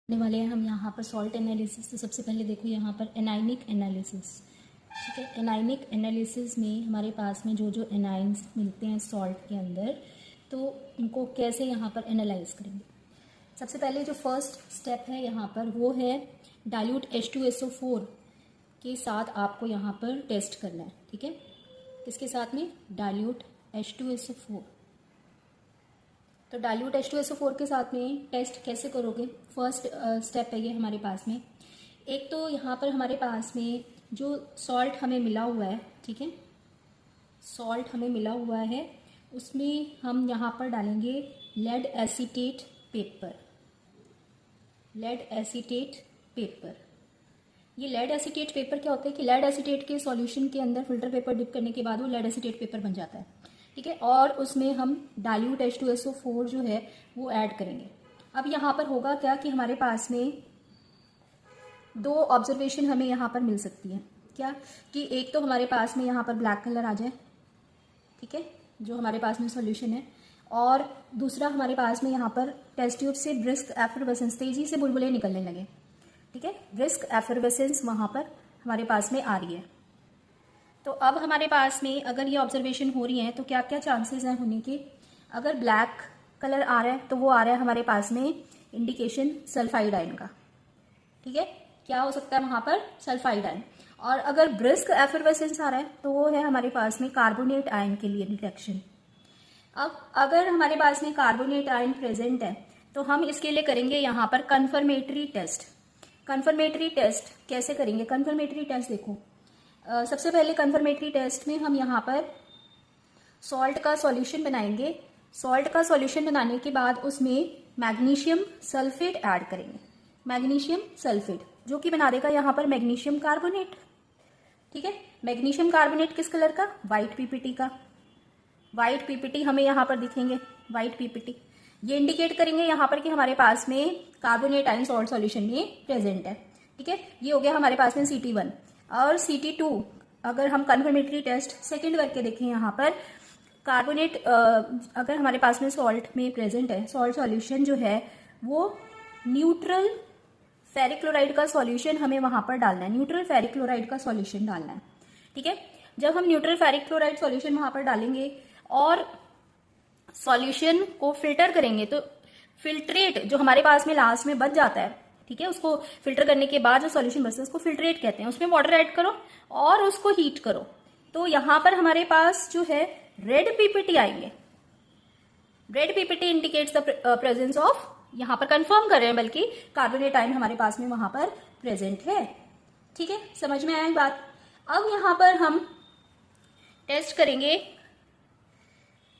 करने वाले हैं हम यहाँ पर सॉल्ट एनालिसिस। तो सबसे पहले देखो यहाँ पर एनाइनिक एनालिसिस। ठीक है, एनाइनिक एनालिसिस में हमारे पास में जो जो एनाइंस मिलते हैं सॉल्ट के अंदर, तो उनको कैसे यहाँ पर एनालाइज करेंगे। सबसे पहले जो फर्स्ट स्टेप है यहाँ पर वो है डाइल्यूट H2SO4 के साथ आपको यहाँ पर टेस्ट करना है। ठीक है, किसके साथ में? Dilute H2SO4। तो डाइल्यूट H2SO4 के साथ में टेस्ट कैसे करोगे? फर्स्ट स्टेप है ये हमारे पास में। एक तो यहाँ पर हमारे पास में जो सॉल्ट हमें मिला हुआ है, ठीक है, सॉल्ट हमें मिला हुआ है, उसमें हम यहाँ पर डालेंगे lead acetate paper. Lead acetate paper, ये लेड एसीटेट पेपर क्या होता है कि लेड एसीटेट के सॉल्यूशन के अंदर फिल्टर पेपर डिप करने के बाद वो लेड एसीटेट पेपर बन जाता है। ठीक है, और उसमें हम डाइल्यूट H2SO4 जो है वो ऐड करेंगे। अब यहाँ पर होगा क्या कि हमारे पास में दो ऑब्जर्वेशन हमें यहाँ पर मिल सकती है। क्या कि एक तो हमारे पास में यहाँ पर ब्लैक कलर आ जाए, ठीक है, जो हमारे पास में सॉल्यूशन है, और दूसरा हमारे पास में यहाँ पर टेस्ट ट्यूब से ब्रिस्क एफरवेसेंस, तेजी से बुलबुले निकलने लगे। ठीक है, ब्रिस्क एफरवेसेंस वहाँ पर हमारे पास में आ रही है। तो अब हमारे पास में अगर ये ऑब्जर्वेशन हो रही है तो क्या क्या चांसेस हैं होने के? अगर ब्लैक कलर आ रहा है तो वो आ रहा है हमारे पास में इंडिकेशन सल्फाइड आयन का। ठीक है, क्या हो सकता है वहाँ पर? Sulphide ion. और अगर ब्रिस्क एफरवेसेंस आ रहा है तो वो है हमारे पास में कार्बोनेट आयन के लिए डिटेक्शन। अब अगर हमारे पास में कार्बोनेट आयन प्रेजेंट है तो हम इसके लिए करेंगे यहाँ पर कन्फर्मेटरी टेस्ट। कन्फर्मेटरी टेस्ट कैसे करेंगे? कन्फर्मेटरी टेस्ट देखो, सबसे पहले कन्फर्मेटरी टेस्ट में हम यहाँ पर सॉल्ट का सॉल्यूशन बनाएंगे। सॉल्ट का सॉल्यूशन बनाने के बाद उसमें मैग्नीशियम सल्फेट ऐड करेंगे। मैग्नीशियम सल्फेट जो कि बना देगा यहाँ पर मैग्नीशियम कार्बोनेट। ठीक है, मैग्नीशियम कार्बोनेट किस कलर का? व्हाइट पीपीटी का। व्हाइट पीपीटी हमें यहाँ पर दिखेंगे, व्हाइट पीपीटी। ये इंडिकेट करेंगे यहाँ पर कि हमारे पास में कार्बोनेट आयन सॉल्ट सॉल्यूशन में प्रेजेंट है। ठीक है, ये हो गया हमारे पास में CT1। और CT2 अगर हम कन्फर्मेटरी टेस्ट सेकंड करके देखें, यहाँ पर कार्बोनेट अगर हमारे पास में सॉल्ट में प्रेजेंट है, सॉल्ट सॉल्यूशन जो है वो न्यूट्रल फेरिक क्लोराइड का सॉल्यूशन हमें वहाँ पर डालना है। न्यूट्रल फेरिक क्लोराइड का सॉल्यूशन डालना है। ठीक है, जब हम न्यूट्रल फेरिक क्लोराइड सॉल्यूशन वहाँ पर डालेंगे और सॉल्यूशन को फिल्टर करेंगे तो फिल्ट्रेट जो हमारे पास में लास्ट में बच जाता है, ठीक है, उसको फिल्टर करने के बाद जो सॉल्यूशन बचता है उसको फिल्ट्रेट कहते हैं। उसमें वाटर ऐड करो और उसको हीट करो तो यहाँ पर हमारे पास जो है रेड पीपीटी आएंगे। Red PPT indicates the presence of, यहाँ पर कंफर्म कर रहे हैं बल्कि कार्बोनेट आयन हमारे पास में वहां पर प्रेजेंट है। ठीक है, समझ में आया बात? अब यहाँ पर हम टेस्ट करेंगे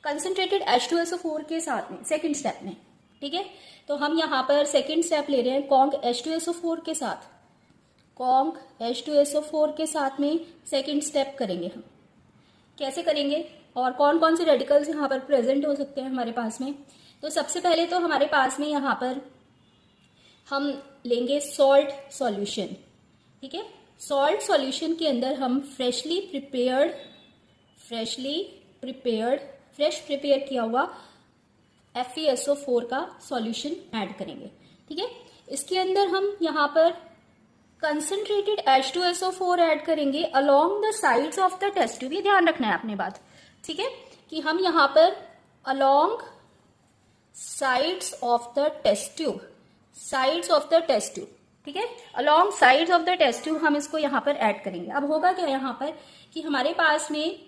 कंसंट्रेटेड H2SO4 के साथ में सेकंड स्टेप में। ठीक है, तो हम यहाँ पर सेकंड स्टेप ले रहे हैं कॉन्क H2SO4 के साथ। कॉन्क H2SO4 के साथ में सेकंड स्टेप करेंगे हम। कैसे करेंगे और कौन कौन से रेडिकल्स यहाँ पर प्रेजेंट हो सकते हैं हमारे पास में? तो सबसे पहले तो हमारे पास में यहाँ पर हम लेंगे सॉल्ट सॉल्यूशन। ठीक है, सॉल्ट सॉल्यूशन के अंदर हम फ्रेश प्रिपेयर किया हुआ FeSO4 का सॉल्यूशन ऐड करेंगे। ठीक है, इसके अंदर हम यहाँ पर कंसंट्रेटेड H2SO4 ऐड करेंगे along the sides of the test tube. ये ध्यान रखना है अपने बात, ठीक है, कि हम यहाँ पर along sides of the test tube, sides of the test tube, ठीक है, along sides of the test tube हम इसको यहाँ पर ऐड करेंगे। अब होगा क्या यहाँ पर कि हमारे पास में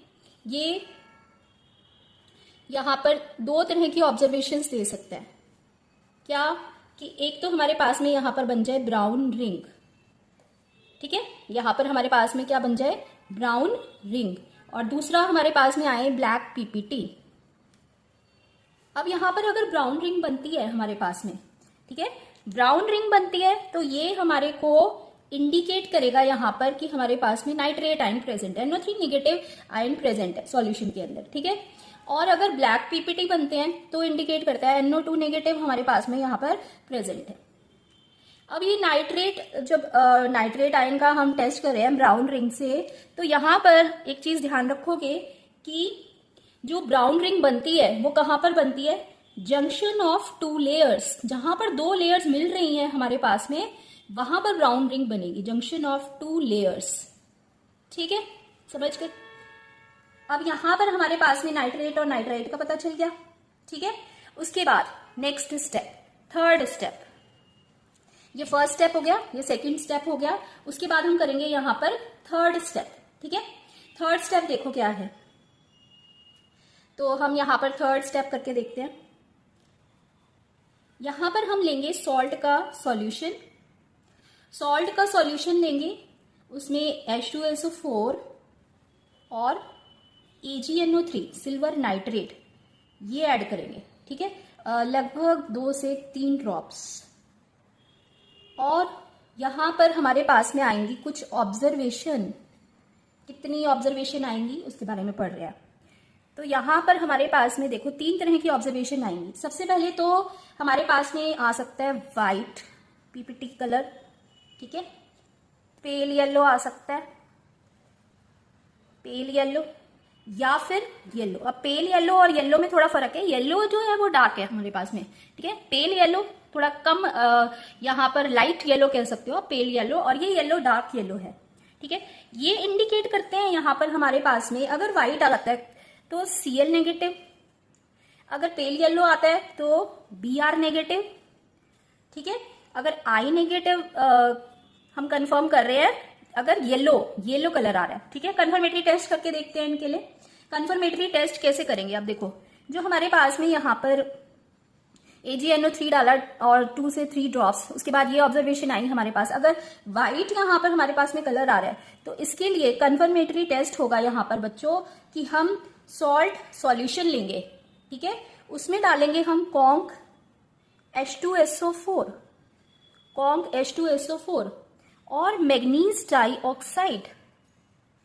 ये यहाँ पर दो तरह की ऑब्जर्वेशंस दे सकता है। क्या कि एक तो हमारे पास में यहाँ पर बन जाए ब्राउन रिंग। ठीक है, यहाँ पर हमारे पास में क्या बन जाए? Brown ring. और दूसरा हमारे पास में आए ब्लैक पीपीटी। अब यहाँ पर अगर ब्राउन रिंग बनती है हमारे पास में, ठीक है, ब्राउन रिंग बनती है तो ये हमारे को इंडिकेट करेगा यहाँ पर कि हमारे पास में नाइट्रेट आयन प्रेजेंट है, NO3 नेगेटिव आयन प्रेजेंट है सॉल्यूशन के अंदर। ठीक है, और अगर ब्लैक पीपीटी बनते हैं तो इंडिकेट करता है NO2 नेगेटिव हमारे पास में यहाँ पर प्रेजेंट है। अब ये नाइट्रेट, जब नाइट्रेट आयन का हम टेस्ट कर रहे हैं ब्राउन रिंग से, तो यहाँ पर एक चीज ध्यान रखोगे कि जो ब्राउन रिंग बनती है वो कहाँ पर बनती है? जंक्शन ऑफ टू लेयर्स, जहां पर दो लेयर्स मिल रही हैं हमारे पास में, वहां पर ब्राउन रिंग बनेगी, जंक्शन ऑफ टू लेयर्स। ठीक है, समझ गए। अब यहां पर हमारे पास में नाइट्रेट और नाइट्राइट का पता चल गया। ठीक है, उसके बाद नेक्स्ट स्टेप, थर्ड स्टेप, ये फर्स्ट स्टेप हो गया, ये सेकंड स्टेप हो गया, उसके बाद हम करेंगे यहां पर थर्ड स्टेप। ठीक है, थर्ड स्टेप देखो क्या है, तो हम यहां पर थर्ड स्टेप करके देखते हैं। यहां पर हम लेंगे सॉल्ट का सॉल्यूशन, सॉल्ट का सॉल्यूशन लेंगे, उसमें H2SO4 और AgNO3 सिल्वर नाइट्रेट ये ऐड करेंगे। ठीक है, लगभग 2 से 3 ड्रॉप्स। और यहां पर हमारे पास में आएंगी कुछ ऑब्जर्वेशन, कितनी ऑब्जर्वेशन आएंगी उसके बारे में पढ़ रहे हैं। तो यहां पर हमारे पास में देखो 3 तरह की ऑब्जर्वेशन आएंगी। सबसे पहले तो हमारे पास में आ सकता है वाइट पीपीटी कलर, ठीक है, पेल येलो आ सकता है, पेल येलो या फिर येलो। अब पेल येलो और येलो में थोड़ा फर्क है, येलो जो है वो डार्क है हमारे पास में, ठीक है, पेल येलो थोड़ा कम, यहाँ पर लाइट येलो कह सकते हो पेल येलो, और ये येलो डार्क येलो है। ठीक है, ये इंडिकेट करते हैं यहाँ पर हमारे पास में, अगर व्हाइट आता है तो Cl नेगेटिव, अगर पेल येलो आता है तो Br नेगेटिव। ठीक है, अगर I नेगेटिव हम कंफर्म कर रहे हैं, अगर येलो कलर आ रहा है। ठीक है, कंफर्मेटरी टेस्ट करके देखते हैं इनके लिए। कंफर्मेटरी टेस्ट कैसे करेंगे, अब देखो जो हमारे पास में यहाँ पर AgNO3 डाला और 2 से 3 ड्रॉप्स, उसके बाद ये ऑब्जर्वेशन आई हमारे पास, अगर व्हाइट यहाँ पर हमारे पास में कलर आ रहा है तो इसके लिए कंफर्मेटरी टेस्ट होगा यहाँ पर बच्चों कि हम सॉल्ट सॉल्यूशन लेंगे। ठीक है, उसमें डालेंगे हम कॉन्क H2SO4, कॉन्क H2SO4 और मैग्नीज डाइऑक्साइड।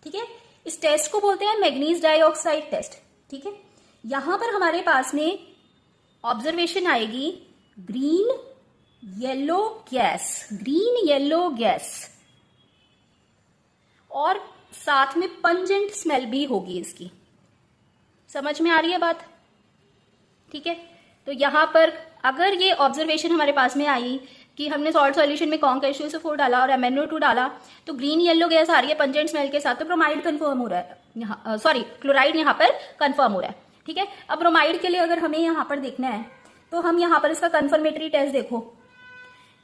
ठीक है, इस टेस्ट को बोलते हैं मैग्नीज डाइऑक्साइड टेस्ट। ठीक है, यहां पर हमारे पास में ऑब्जर्वेशन आएगी green yellow gas, green yellow gas, और साथ में पंजेंट स्मेल भी होगी इसकी। समझ में आ रही है बात? ठीक है, तो यहां पर अगर ये ऑब्जर्वेशन हमारे पास में आई कि हमने सॉल्ट सॉल्यूशन में कॉन्क H2SO4 डाला और MnO2 डाला तो ग्रीन येलो गैस आ रही है पंजेंट स्मेल के साथ, तो ब्रोमाइड कंफर्म हो रहा है यहाँ, सॉरी क्लोराइड यहाँ पर कंफर्म हो रहा है। ठीक है, अब ब्रोमाइड के लिए अगर हमें यहाँ पर देखना है तो हम यहाँ पर इसका कंफर्मेटरी टेस्ट देखो,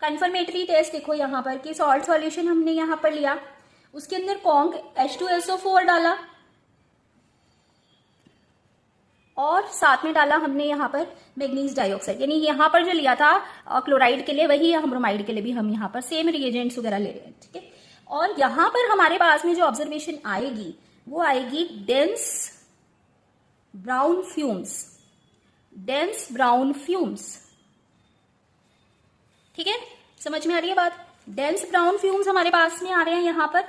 कंफर्मेटरी टेस्ट देखो यहाँ पर कि सॉल्ट सॉल्यूशन हमने यहाँ पर लिया, उसके अंदर कॉन्क H2SO4 डाला और साथ में डाला हमने यहाँ पर मैग्नीज डाइऑक्साइड, यानी यहाँ पर जो लिया था क्लोराइड के लिए वही हम ब्रोमाइड के लिए भी हम यहाँ पर सेम रिएजेंट्स वगैरह ले रहे हैं। ठीक है, और यहाँ पर हमारे पास में जो ऑब्जर्वेशन आएगी वो आएगी dense brown fumes, dense brown fumes. ठीक है, समझ में आ रही है बात? डेंस ब्राउन फ्यूम्स हमारे पास में आ रहे हैं यहाँ पर,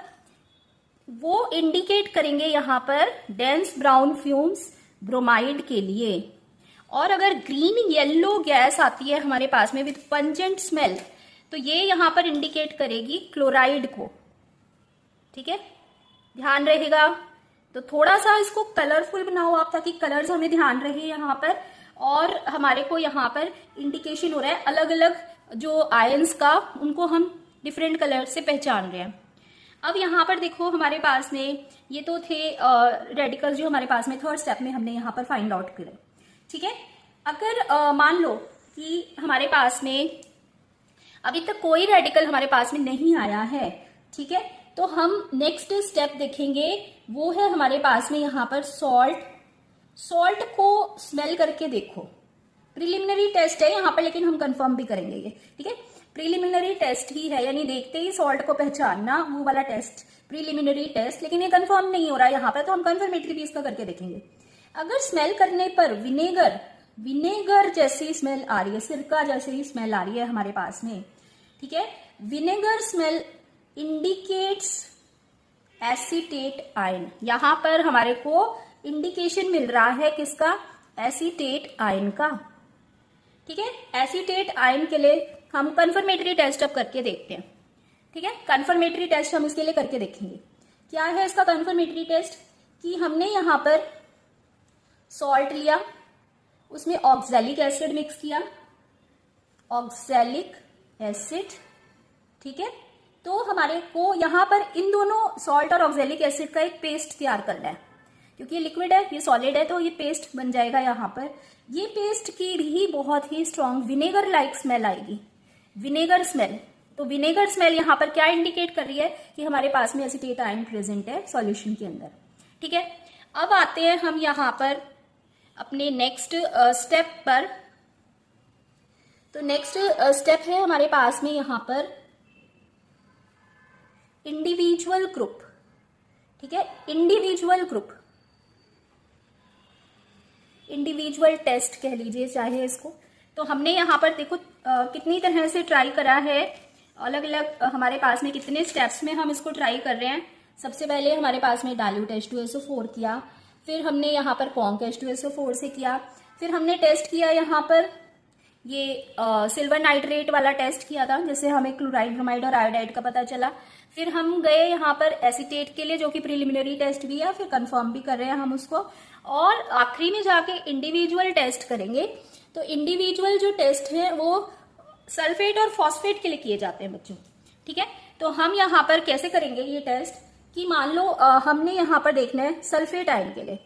वो इंडिकेट करेंगे यहाँ पर डेंस ब्राउन फ्यूम्स ब्रोमाइड के लिए। और अगर ग्रीन येलो गैस आती है हमारे पास में विद पंजेंट स्मेल तो ये यहां पर इंडिकेट करेगी क्लोराइड को। ठीक है, ध्यान रहेगा, तो थोड़ा सा इसको कलरफुल बनाओ आप ताकि कलर्स हमें ध्यान रहे यहाँ पर, और हमारे को यहाँ पर इंडिकेशन हो रहा है अलग अलग जो आयंस का, उनको हम डिफरेंट कलर से पहचान रहे हैं। अब यहाँ पर देखो हमारे पास में ये तो थे रेडिकल्स जो हमारे पास में थर्ड स्टेप में हमने यहाँ पर फाइंड आउट करे। ठीक है, अगर मान लो कि हमारे पास में अभी तक कोई रेडिकल हमारे पास में नहीं आया है, ठीक है, तो हम नेक्स्ट स्टेप देखेंगे, वो है हमारे पास में यहाँ पर सॉल्ट, सॉल्ट को स्मेल करके देखो। प्रिलिमिनरी टेस्ट है यहाँ पर, लेकिन हम कंफर्म भी करेंगे ये। ठीक है, प्रीलिमिनरी टेस्ट ही है, यानी देखते ही सॉल्ट को पहचानना, वो वाला टेस्ट प्रीलिमिनरी टेस्ट, लेकिन ये कंफर्म नहीं हो रहा है यहाँ पर, तो हम कंफर्मेटरी भी इसका करके देखेंगे। अगर स्मेल करने पर विनेगर जैसी स्मेल आ रही है, सिरका जैसी स्मेल आ रही है हमारे पास में, ठीक है, vinegar smell indicates acetate ion. यहां पर हमारे को इंडिकेशन मिल रहा है किसका? एसीटेट आयन का। ठीक है, एसीटेट आयन के लिए हम कंफर्मेटरी टेस्ट अब करके देखते हैं। ठीक है, कंफर्मेटरी टेस्ट हम इसके लिए करके देखेंगे। क्या है इसका कंफर्मेटरी टेस्ट? कि हमने यहां पर सॉल्ट लिया उसमें ऑक्सैलिक एसिड मिक्स किया, ऑक्सैलिक एसिड, ठीक है। तो हमारे को यहाँ पर इन दोनों सॉल्ट और ऑक्सैलिक एसिड का एक पेस्ट तैयार करना है, क्योंकि ये लिक्विड है, ये सॉलिड है, तो ये पेस्ट बन जाएगा यहाँ पर। ये पेस्ट की भी बहुत ही स्ट्रॉन्ग विनेगर लाइक स्मेल आएगी, विनेगर स्मेल। तो विनेगर स्मेल यहाँ पर क्या इंडिकेट कर रही है कि हमारे पास में एसीटेट आयन प्रेजेंट है सॉल्यूशन के अंदर, ठीक है। अब आते हैं हम यहाँ पर अपने नेक्स्ट स्टेप पर। तो नेक्स्ट स्टेप है हमारे पास में यहाँ पर इंडिविजुअल ग्रुप, ठीक है, इंडिविजुअल ग्रुप, इंडिविजुअल टेस्ट कह लीजिए चाहे इसको। तो हमने यहाँ पर देखो कितनी तरह से ट्राई करा है, अलग अलग हमारे पास में कितने स्टेप्स में हम इसको ट्राई कर रहे हैं। सबसे पहले हमारे पास में डाइल्यूट H2SO4 किया, फिर हमने यहाँ पर कॉन्क H2SO4 से किया, फिर हमने टेस्ट किया यहाँ पर ये सिल्वर नाइट्रेट वाला टेस्ट किया था, जिससे हमें क्लोराइड, ब्रोमाइड और आयोडाइड का पता चला। फिर हम गए यहाँ पर एसीटेट के लिए, जो कि प्रिलिमिनरी टेस्ट भी है, फिर कंफर्म भी कर रहे हैं हम उसको, और आखिरी में जाके इंडिविजुअल टेस्ट करेंगे। तो इंडिविजुअल जो टेस्ट है वो सल्फेट और फॉस्फेट के लिए किए जाते हैं बच्चों, ठीक है। तो हम यहाँ पर कैसे करेंगे ये टेस्ट कि मान लो हमने यहाँ पर देखना है सल्फेट आयन के लिए,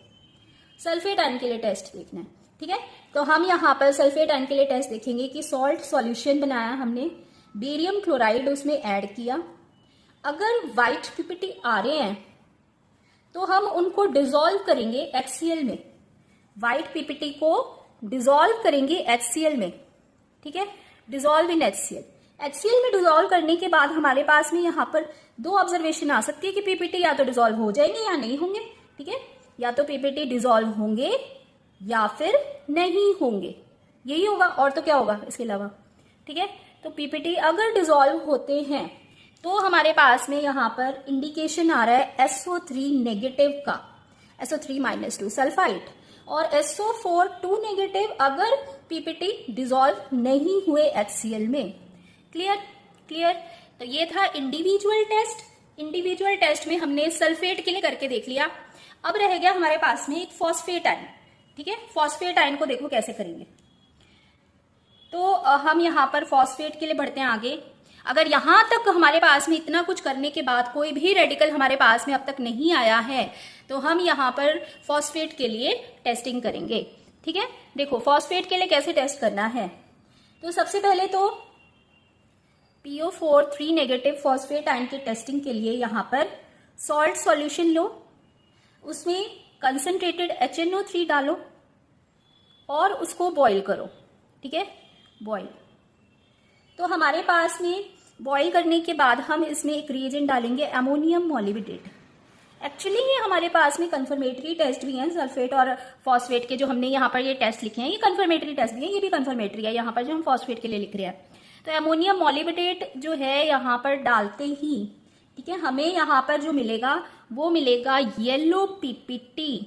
सल्फेट आयन के लिए टेस्ट देखना है, ठीक है। तो हम यहाँ पर सल्फेट आयन के लिए टेस्ट देखेंगे कि सॉल्ट सॉल्यूशन बनाया हमने, बेरियम क्लोराइड उसमें ऐड किया। अगर व्हाइट पीपीटी आ रहे हैं तो हम उनको डिसॉल्व करेंगे HCl में, व्हाइट पीपीटी को डिसॉल्व करेंगे HCl में, ठीक है, डिसॉल्व इन HCl। HCl में डिसॉल्व करने के बाद हमारे पास में यहाँ पर दो ऑब्जर्वेशन आ सकती है कि पीपीटी या तो डिसॉल्व हो जाएंगे या नहीं होंगे, ठीक है, या तो पीपीटी डिसॉल्व होंगे या फिर नहीं होंगे, यही होगा, और तो क्या होगा इसके अलावा, ठीक है। तो पीपीटी अगर डिसॉल्व होते हैं तो हमारे पास में यहाँ पर इंडिकेशन आ रहा है SO3 नेगेटिव का, SO3-2 सल्फाइड, और SO4 2 नेगेटिव अगर पीपीटी डिसॉल्व नहीं हुए HCl में। Clear, clear. तो ये था इंडिविजुअल टेस्ट। इंडिविजुअल टेस्ट में हमने सल्फेट के लिए करके देख लिया। अब रह गया हमारे पास में एक फॉस्फेट आयन, ठीक है। फॉस्फेट आयन को देखो कैसे करेंगे। तो हम यहाँ पर फॉस्फेट के लिए बढ़ते हैं आगे। अगर यहां तक हमारे पास में इतना कुछ करने के बाद कोई भी रेडिकल हमारे पास में अब तक नहीं आया है, तो हम यहाँ पर फॉस्फेट के लिए टेस्टिंग करेंगे, ठीक है। देखो फॉस्फेट के लिए कैसे टेस्ट करना है। तो सबसे पहले तो PO4 3 नेगेटिव फॉस्फेट आयन की टेस्टिंग के लिए यहाँ पर सॉल्ट सॉल्यूशन लो, उसमें कंसंट्रेटेड HNO3 डालो और उसको बॉईल करो, ठीक है, बॉईल। तो हमारे पास में बॉईल करने के बाद हम इसमें एक रिएजेंट डालेंगे अमोनियम मॉलिब्डेट। एक्चुअली ये हमारे पास में कंफर्मेटरी टेस्ट भी हैं, सल्फेट और फॉस्फेट के जो हमने यहाँ पर ये टेस्ट लिखे हैं, ये कंफर्मेटरी टेस्ट भी है, ये भी कंफर्मेटरी है यहाँ पर जो हम फॉस्फेट के लिए लिख रहे हैं। तो अमोनियम मॉलिब्डेट जो है यहाँ पर डालते ही, ठीक है, हमें यहाँ पर जो मिलेगा वो मिलेगा yellow PPT.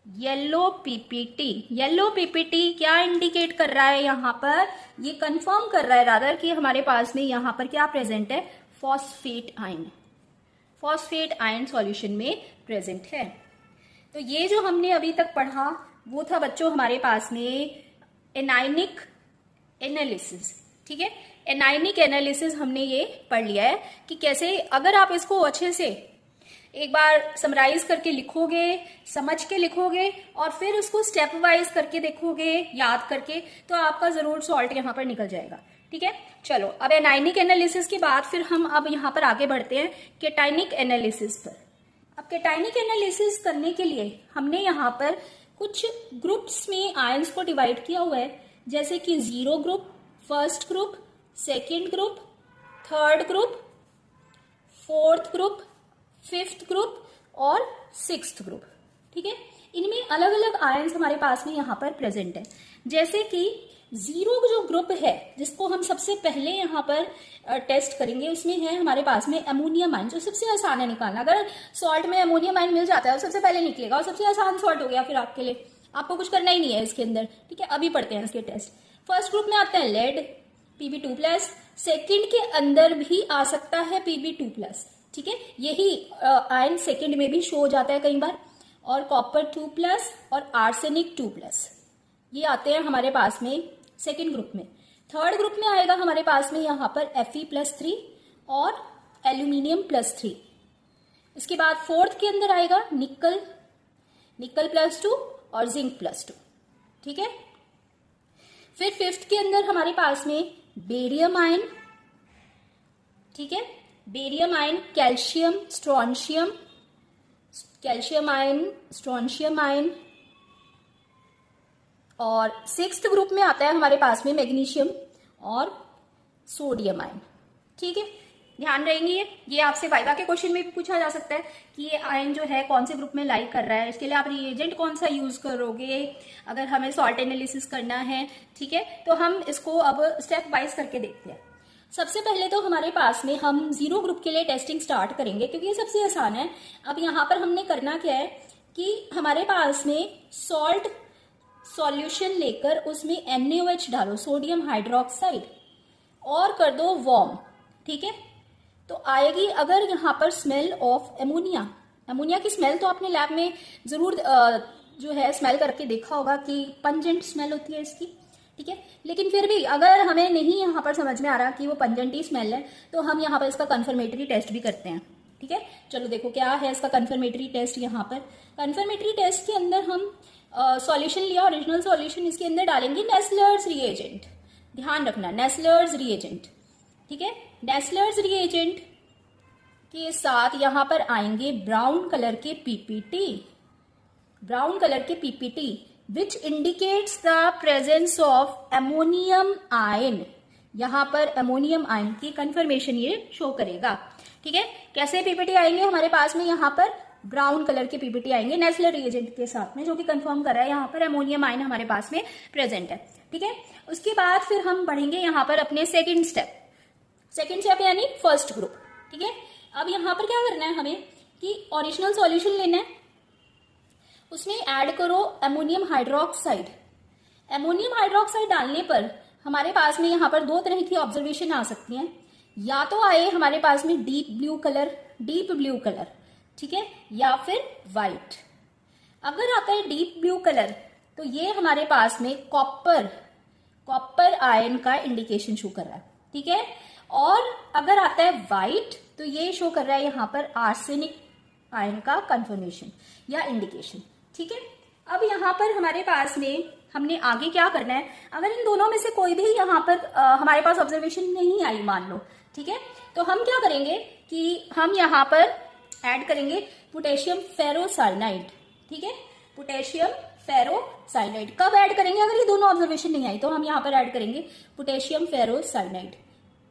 Yellow PPT, yellow PPT क्या इंडिकेट कर रहा है यहाँ पर, ये कंफर्म कर रहा है रादर कि हमारे पास में यहाँ पर क्या प्रेजेंट है, phosphate ion, phosphate ion solution में प्रेजेंट है। तो ये जो हमने अभी तक पढ़ा वो था बच्चों हमारे पास में एनायनिक एनालिसिस, ठीक है। एनायनिक एनालिसिस हमने ये पढ़ लिया है कि कैसे, अगर आप इसको अच्छे से एक बार समराइज करके लिखोगे, समझ के लिखोगे और फिर उसको स्टेप वाइज करके देखोगे, याद करके, तो आपका जरूर सॉल्ट यहाँ पर निकल जाएगा, ठीक है। चलो अब एनायनिक एनालिसिस के बाद फिर हम अब यहाँ पर आगे बढ़ते हैं केटाइनिक एनालिसिस पर। अब केटाइनिक एनालिसिस करने के लिए हमने यहाँ पर कुछ ग्रुप्स में आयंस को डिवाइड किया हुआ है, जैसे कि 0 group, first group, second group, third group, fourth group, fifth group और सिक्स्थ ग्रुप, ठीक है। इनमें अलग अलग आयंस हमारे पास में यहाँ पर प्रेजेंट है। जैसे कि 0 जो ग्रुप है जिसको हम सबसे पहले यहाँ पर टेस्ट करेंगे, उसमें है हमारे पास में अमोनियम आयन, जो सबसे आसान है निकालना। अगर सॉल्ट में अमोनियम आयन मिल जाता है और सबसे पहले निकलेगा और सबसे आसान सॉल्ट हो गया फिर आपके लिए, आपको कुछ करना ही नहीं है इसके अंदर, ठीक है। अभी पढ़ते हैं इसके टेस्ट। फर्स्ट ग्रुप में आता है लेड Pb2+, सेकेंड के अंदर भी आ सकता है Pb2+, ठीक है, यही आयन सेकेंड में भी शो हो जाता है कई बार, और कॉपर 2+ और आर्सेनिक 2+, ये आते हैं हमारे पास में सेकेंड ग्रुप में। थर्ड ग्रुप में आएगा हमारे पास में यहाँ पर Fe+3 और एल्यूमिनियम +3। इसके बाद फोर्थ के अंदर आएगा निकल +2 और जिंक +2। ठीक है। फिर फिफ्थ के अंदर हमारे पास में बेरियम आयन। ठीक है, barium ion, calcium strontium ion. और सिक्स्थ ग्रुप में आता है हमारे पास में मैग्नीशियम और सोडियम आयन। ठीक है, ध्यान रहेंगे ये आपसे वाइवा के क्वेश्चन में भी पूछा जा सकता है कि ये आयन जो है कौन से ग्रुप में लाइक कर रहा है। इसके लिए आप रिएजेंट कौन सा यूज करोगे अगर हमें सॉल्ट एनालिसिस करना है। ठीक है, तो हम इसको अब स्टेप वाइज करके देखते हैं। सबसे पहले तो हमारे पास में हम 0 ग्रुप के लिए टेस्टिंग स्टार्ट करेंगे क्योंकि ये सबसे आसान है। अब यहाँ पर हमने करना क्या है कि हमारे पास में सॉल्ट सॉल्यूशन लेकर उसमें NaOH डालो, सोडियम हाइड्रोक्साइड, और कर दो वार्म। ठीक है, तो आएगी अगर यहाँ पर स्मेल ऑफ अमोनिया की स्मेल तो आपने लैब में जरूर जो है स्मेल करके देखा होगा कि पंजेंट स्मेल होती है इसकी। ठीक है, लेकिन फिर भी अगर हमें नहीं यहाँ पर समझ में आ रहा कि वो पंजेंट ही स्मेल है तो हम यहाँ पर इसका कन्फर्मेटरी टेस्ट भी करते हैं। ठीक है, चलो देखो क्या है इसका कन्फर्मेटरी टेस्ट। यहाँ पर कन्फर्मेटरी टेस्ट के अंदर हम सॉल्यूशन लिया, ओरिजिनल सॉल्यूशन, इसके अंदर डालेंगे नेस्लर्स रिएजेंट। ध्यान रखना, नेस्लर्स रिएजेंट। ठीक है, नेस्लर्स रिएजेंट के साथ यहाँ पर आएंगे ब्राउन कलर के PPT which indicates the presence of ammonium ion. यहाँ पर अमोनियम आयन की कंफर्मेशन ये शो करेगा। ठीक है, कैसे पीपीटी आएंगे हमारे पास में, यहाँ पर ब्राउन कलर के पीपीटी आएंगे नेस्लर रिएजेंट के साथ में, जो कि कंफर्म कर रहा है यहाँ पर अमोनियम आयन हमारे पास में प्रेजेंट है। ठीक है, उसके बाद फिर हम बढ़ेंगे यहाँ पर अपने सेकेंड स्टेप यानी फर्स्ट ग्रुप। ठीक है, अब यहाँ पर क्या करना है हमें कि ओरिजिनल सॉल्यूशन लेना है, उसमें ऐड करो अमोनियम हाइड्रोक्साइड। अमोनियम हाइड्रोक्साइड डालने पर हमारे पास में यहाँ पर 2 तरह की ऑब्जर्वेशन आ सकती हैं। या तो आए हमारे पास में डीप ब्लू कलर, ठीक है, या फिर वाइट। अगर आता है डीप ब्लू कलर तो ये हमारे पास में कॉपर आयन का इंडिकेशन शो कर रहा है। ठीक है, और अगर आता है वाइट तो ये शो कर रहा है यहाँ पर आर्सेनिक आयन का कंफर्मेशन या इंडिकेशन। ठीक है, अब यहाँ पर हमारे पास में हमने आगे क्या करना है, अगर इन दोनों में से कोई भी यहाँ पर हमारे पास ऑब्जर्वेशन नहीं आई मान लो, ठीक है, तो हम क्या करेंगे कि हम यहाँ पर ऐड करेंगे पोटेशियम फेरोसाइनाइड। ठीक है, पोटेशियम फेरोसाइनाइड कब ऐड करेंगे, अगर ये दोनों ऑब्जर्वेशन नहीं आई तो हम यहाँ पर ऐड करेंगे पोटेशियम फेरोसाइनाइड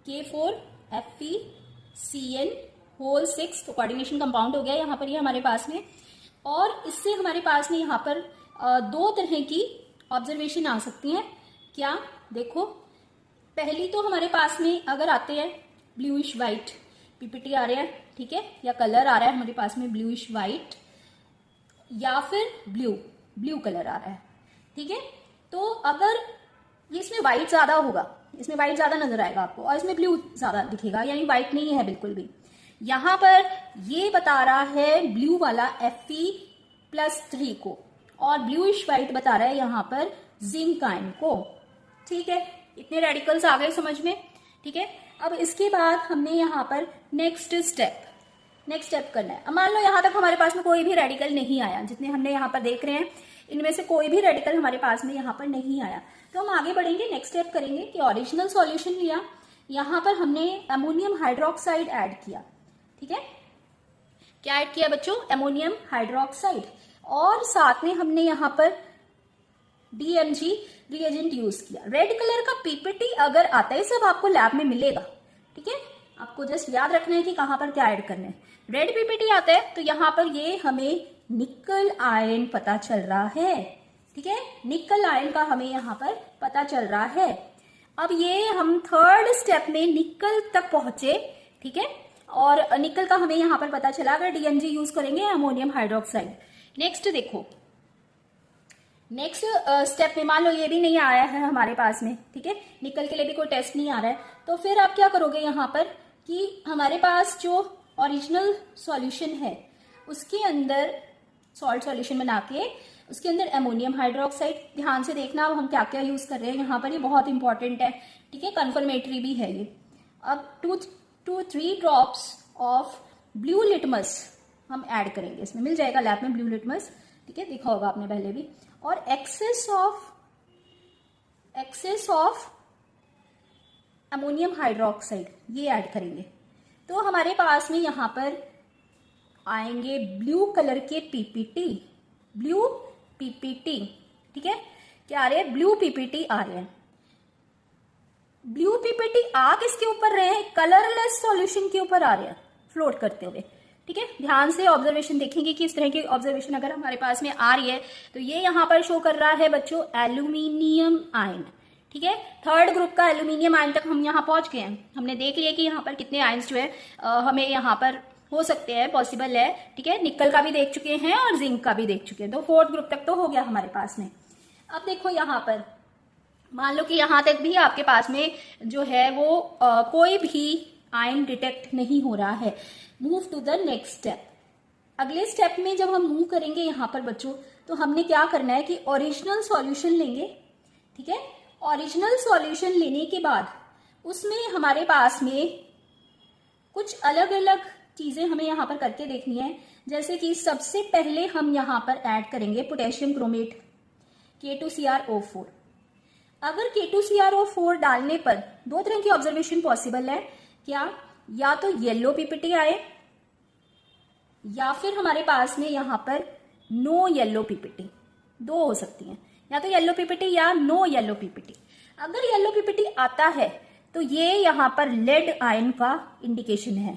K4FeCN6, तो कोऑर्डिनेशन कंपाउंड हो गया यहाँ पर ये हमारे पास में। और इससे हमारे पास में यहाँ पर 2 तरह की ऑब्जर्वेशन आ सकती हैं। क्या, देखो, पहली तो हमारे पास में अगर आते हैं ब्लूइश वाइट पीपीटी आ रहे हैं, ठीक है, या कलर आ रहा है हमारे पास में ब्लूइश वाइट या फिर ब्लू कलर आ रहा है। ठीक है, तो अगर इसमें वाइट ज्यादा होगा, इसमें वाइट ज्यादा नजर आएगा आपको और इसमें ब्लू ज्यादा दिखेगा, यानी वाइट नहीं है बिल्कुल भी। यहां पर ये बता रहा है ब्लू वाला Fe+3 को और ब्लूइश वाइट बता रहा है यहाँ पर जिंक आयन को। ठीक है, इतने रेडिकल्स आ गए समझ में। ठीक है, अब इसके बाद हमने यहाँ पर नेक्स्ट स्टेप करना है। अब मान लो यहाँ तक हमारे पास में कोई भी रेडिकल नहीं आया, जितने हमने यहाँ पर देख रहे हैं इनमें से कोई भी रेडिकल हमारे पास में यहाँ पर नहीं आया, तो हम आगे बढ़ेंगे, नेक्स्ट स्टेप करेंगे कि ओरिजिनल सॉल्यूशन लिया, यहाँ पर हमने अमोनियम हाइड्रोक्साइड ऐड किया। ठीक है, क्या ऐड किया बच्चों, अमोनियम हाइड्रोक्साइड, और साथ में हमने यहाँ पर DMG रिएजेंट यूज किया। रेड कलर का पीपीटी अगर आता है, सब आपको लैब में मिलेगा। ठीक है, आपको जस्ट याद रखना है कि कहां पर क्या ऐड करना है। रेड पीपीटी आता है तो यहाँ पर ये हमें निकल आयन पता चल रहा है। ठीक है, निकल आयन का हमें यहाँ पर पता चल रहा है। अब ये हम थर्ड स्टेप में निकल तक पहुंचे। ठीक है, और निकल का हमें यहाँ पर पता चला अगर DMG यूज करेंगे अमोनियम हाइड्रोक्साइड। नेक्स्ट देखो, नेक्स्ट स्टेप में मान लो ये भी नहीं आया है हमारे पास में, ठीक है, निकल के लिए भी कोई टेस्ट नहीं आ रहा है, तो फिर आप क्या करोगे यहाँ पर कि हमारे पास जो ओरिजिनल सॉल्यूशन है उसके अंदर सॉल्ट सॉल्यूशन बना के उसके अंदर अमोनियम हाइड्रोक्साइड। ध्यान से देखना अब हम क्या क्या यूज कर रहे हैं यहाँ पर, ये बहुत इंपॉर्टेंट है, ठीक है, कन्फर्मेटरी भी है ये। अब 2 to 3 drops of blue litmus हम ऐड करेंगे, इसमें मिल जाएगा लैब में ब्लू लिटमस, ठीक है, देखा होगा आपने पहले भी। और एक्सेस ऑफ अमोनियम हाइड्रोक्साइड ये ऐड करेंगे। तो हमारे पास में यहाँ पर आएंगे ब्लू कलर के पीपीटी, ब्लू पीपीटी, ठीक है, क्या आ रहे हैं, ब्लू पीपीटी आ रहे हैं। ब्लू पीपीटी आ किसके ऊपर रहे हैं, कलरलेस सॉल्यूशन के ऊपर आ रहे हैं फ्लोट करते हुए, ठीक है। ध्यान से ऑब्जर्वेशन देखेंगे कि इस तरह की ऑब्जर्वेशन अगर हमारे पास में आ रही है तो ये यहाँ पर शो कर रहा है बच्चों एल्यूमिनियम आयन, ठीक है। थर्ड ग्रुप का एल्यूमिनियम आयन तक हम यहाँ पहुंच गए हैं, हमने देख लिया कि यहाँ पर कितने आयन्स जो है हमें यहाँ पर हो सकते हैं, पॉसिबल है, ठीक है। निकल का भी देख चुके हैं और जिंक का भी देख चुके हैं, तो फोर्थ ग्रुप तक तो हो गया हमारे पास में। अब देखो यहाँ पर मान लो कि यहाँ तक भी आपके पास में जो है वो कोई भी आयन डिटेक्ट नहीं हो रहा है। Move to the next step. अगले स्टेप में जब हम मूव करेंगे यहाँ पर बच्चों, तो हमने क्या करना है कि ओरिजिनल सॉल्यूशन लेंगे, ठीक है। ओरिजिनल सॉल्यूशन लेने के बाद उसमें हमारे पास में कुछ अलग अलग चीजें हमें यहाँ पर करके देखनी है। जैसे कि सबसे पहले हम यहाँ पर ऐड करेंगे पोटेशियम क्रोमेट K2CrO4। अगर K2CrO4 डालने पर दो तरह की ऑब्जर्वेशन पॉसिबल है, क्या, या तो येलो पीपीटी आए या फिर हमारे पास में यहाँ पर नो येलो पीपीटी, दो हो सकती हैं, या तो येलो पीपीटी या नो येलो पीपीटी। अगर येलो पीपीटी आता है तो ये यहाँ पर लेड आयन का इंडिकेशन है,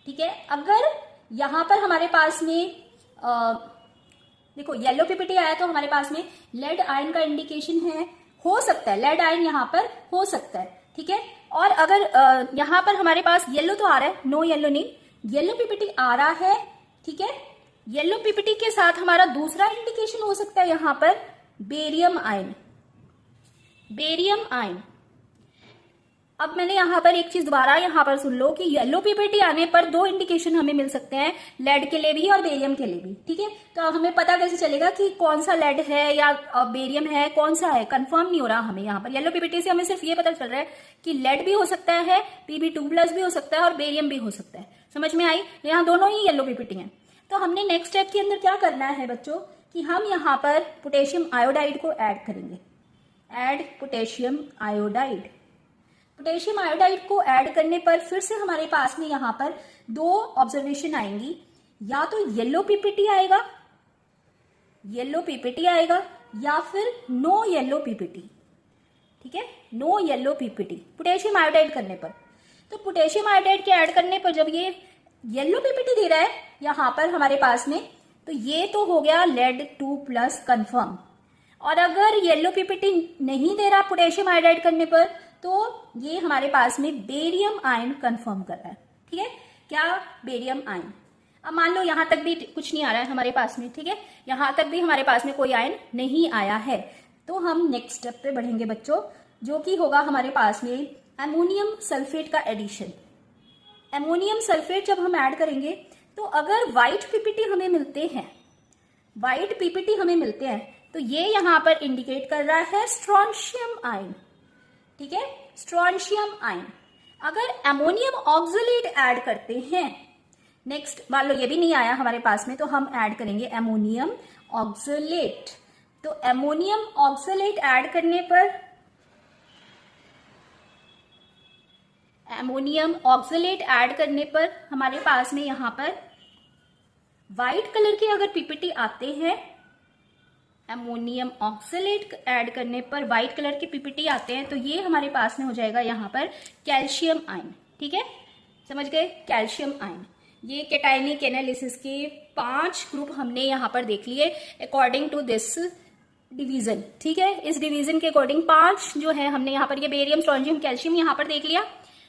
ठीक है। अगर यहाँ पर हमारे पास में देखो येलो पीपीटी आया तो हमारे पास में लेड आयन का इंडिकेशन है, हो सकता है लेड आयन यहाँ पर हो सकता है, ठीक है। और अगर यहाँ पर हमारे पास येलो तो आ रहा है, नो येलो नहीं, येलो पीपीटी आ रहा है, ठीक है। येलो पीपीटी के साथ हमारा दूसरा इंडिकेशन हो सकता है यहाँ पर बेरियम आयन, बेरियम आयन। अब मैंने यहाँ पर एक चीज दोबारा यहाँ पर सुन लो कि येलो पीपीटी आने पर दो इंडिकेशन हमें मिल सकते हैं, लेड के लिए भी और बेरियम के लिए भी, ठीक है। तो हमें पता कैसे चलेगा कि कौन सा लेड है या बेरियम है, कौन सा है, कंफर्म नहीं हो रहा हमें। यहाँ पर येलो पीपीटी से हमें सिर्फ ये पता चल रहा है कि लेड भी हो सकता है, Pb2+ भी हो सकता है और बेरियम भी हो सकता है। समझ में आई, यहाँ दोनों ही येलो पीपीटी है। तो हमने नेक्स्ट स्टेप के अंदर क्या करना है बच्चों कि हम यहाँ पर पोटेशियम आयोडाइड को ऐड करेंगे, add potassium iodide. Potassium iodide को ऐड करने पर फिर से हमारे पास में यहाँ पर दो ऑब्जर्वेशन आएंगी, या तो येलो पीपीटी आएगा, येलो पीपीटी आएगा, या फिर नो येलो पीपीटी, ठीक है, no yellow PPT potassium iodide करने पर। तो पोटेशियम आयोडाइड के ऐड करने पर जब ये येलो पीपीटी दे रहा है यहाँ पर हमारे पास में, तो ये तो हो गया लेड 2+ कंफर्म। और अगर येलो पीपीटी नहीं दे रहा पोटेशियम आयोडाइड करने पर, तो ये हमारे पास में बेरियम आयन कंफर्म कर रहा है, ठीक है, क्या, बेरियम आयन। अब मान लो यहां तक भी कुछ नहीं आ रहा है हमारे पास में, ठीक है, यहां तक भी हमारे पास में कोई आयन नहीं आया है, तो हम नेक्स्ट स्टेप पे बढ़ेंगे बच्चों, जो कि होगा हमारे पास में अमोनियम सल्फेट का एडिशन। अमोनियम सल्फेट जब हम ऐड करेंगे तो अगर व्हाइट पीपीटी हमें मिलते हैं, व्हाइट पीपीटी हमें मिलते हैं, तो ये यहां पर इंडिकेट कर रहा है स्ट्रोंशियम आयन, ठीक है, स्ट्रोंशियम आयन। अगर अमोनियम ऑक्सलेट ऐड करते हैं, नेक्स्ट मान लो ये भी नहीं आया हमारे पास में, तो हम ऐड करेंगे अमोनियम ऑक्सलेट। तो अमोनियम ऑक्सलेट ऐड करने पर, अमोनियम ऑक्सलेट ऐड करने पर हमारे पास में यहां पर व्हाइट कलर के अगर पीपीटी आते हैं, अमोनियम ऑक्सलेट ऐड करने पर व्हाइट कलर के पीपीटी आते हैं, तो ये हमारे पास में हो जाएगा यहाँ पर कैल्शियम आयन, ठीक है, समझ गए, कैल्शियम आयन। ये कैटायनिक एनालिसिस के 5 ग्रुप हमने यहाँ पर देख लिए अकॉर्डिंग टू दिस डिवीजन, ठीक है। इस डिवीजन के अकॉर्डिंग 5 जो है हमने यहाँ पर, ये बेरियम, स्ट्रोंशियम, कैल्शियम यहाँ पर देख लिया,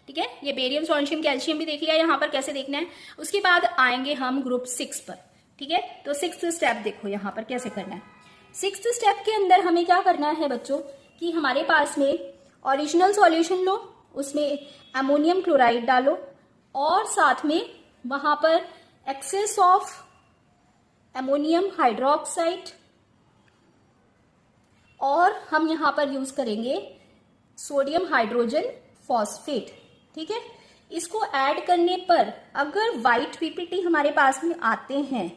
ठीक है, ये बेरियम, स्ट्रोंशियम, कैल्शियम भी देख लिया यहाँ पर कैसे देखना है। उसके बाद आएंगे हम ग्रुप 6 पर, ठीक है। तो 6th स्टेप देखो यहाँ पर कैसे करना है। 6th स्टेप के अंदर हमें क्या करना है बच्चों कि हमारे पास में ओरिजिनल सॉल्यूशन लो, उसमें अमोनियम क्लोराइड डालो और साथ में वहां पर एक्सेस ऑफ अमोनियम हाइड्रोक्साइड और हम यहाँ पर यूज करेंगे सोडियम हाइड्रोजन फॉस्फेट। ठीक है, इसको ऐड करने पर अगर वाइट पीपीटी हमारे पास में आते हैं,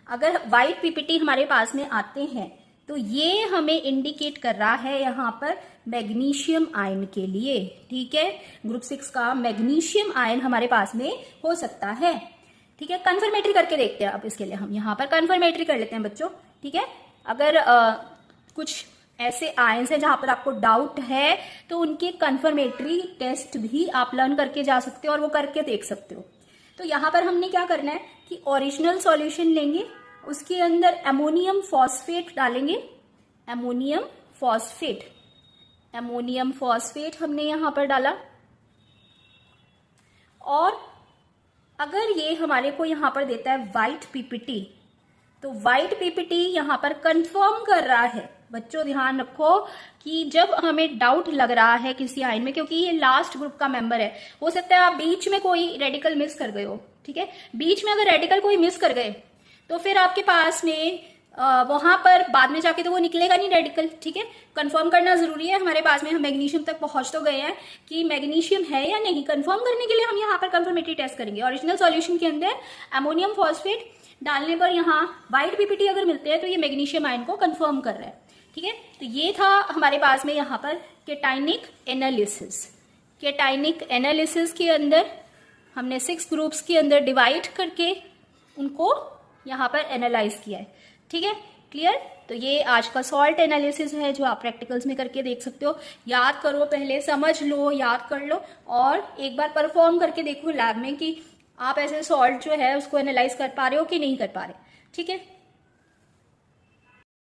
अगर वाइट पीपीटी हमारे पास में आते हैं तो ये हमें इंडिकेट कर रहा है यहाँ पर मैग्नीशियम आयन के लिए। ठीक है, ग्रुप 6 का मैग्नीशियम आयन हमारे पास में हो सकता है। ठीक है, कन्फर्मेटरी करके देखते हैं। अब इसके लिए हम यहाँ पर कन्फर्मेटरी कर लेते हैं बच्चों। ठीक है, अगर कुछ ऐसे आयन्स हैं जहां पर आपको डाउट है तो उनके कन्फर्मेटरी टेस्ट भी आप लर्न करके जा सकते हो और वो करके देख सकते हो। तो यहाँ पर हमने क्या करना है कि ओरिजिनल सॉल्यूशन लेंगे, उसके अंदर अमोनियम फॉस्फेट डालेंगे, अमोनियम फॉस्फेट, अमोनियम फॉस्फेट हमने यहां पर डाला। और अगर ये हमारे को यहां पर देता है व्हाइट पीपीटी, तो व्हाइट पीपीटी यहां पर कंफर्म कर रहा है। बच्चों ध्यान रखो कि जब हमें डाउट लग रहा है किसी आयन में, क्योंकि ये लास्ट ग्रुप का मेंबर है, हो सकता है आप बीच में कोई रेडिकल मिस कर गए हो। ठीक है, बीच में अगर रेडिकल कोई मिस कर गए तो फिर आपके पास में वहां पर बाद में जाके तो वो निकलेगा नहीं रेडिकल। ठीक है, कंफर्म करना जरूरी है। हमारे पास में हम मैग्नीशियम तक पहुंच तो गए हैं कि मैग्नीशियम है या नहीं, कंफर्म करने के लिए हम यहाँ पर कंफर्मेटरी टेस्ट करेंगे। ओरिजिनल सॉल्यूशन के अंदर अमोनियम फॉस्फेट डालने पर यहाँ व्हाइट पीपीटी अगर मिलते हैं तो ये मैग्नीशियम आयन को कंफर्म कर रहा है। ठीक है, तो ये था हमारे पास में यहाँ पर केटाइनिक एनालिसिस। केटाइनिक एनालिसिस के अंदर हमने 6 ग्रुप्स के अंदर डिवाइड करके उनको यहाँ पर एनालाइज किया है। ठीक है, क्लियर। तो ये आज का सॉल्ट एनालिसिस है जो आप प्रैक्टिकल्स में करके देख सकते हो। याद करो, पहले समझ लो, याद कर लो और एक बार परफॉर्म करके देखो लैब में कि आप ऐसे सॉल्ट जो है उसको एनालाइज कर पा रहे हो कि नहीं कर पा रहे। ठीक है।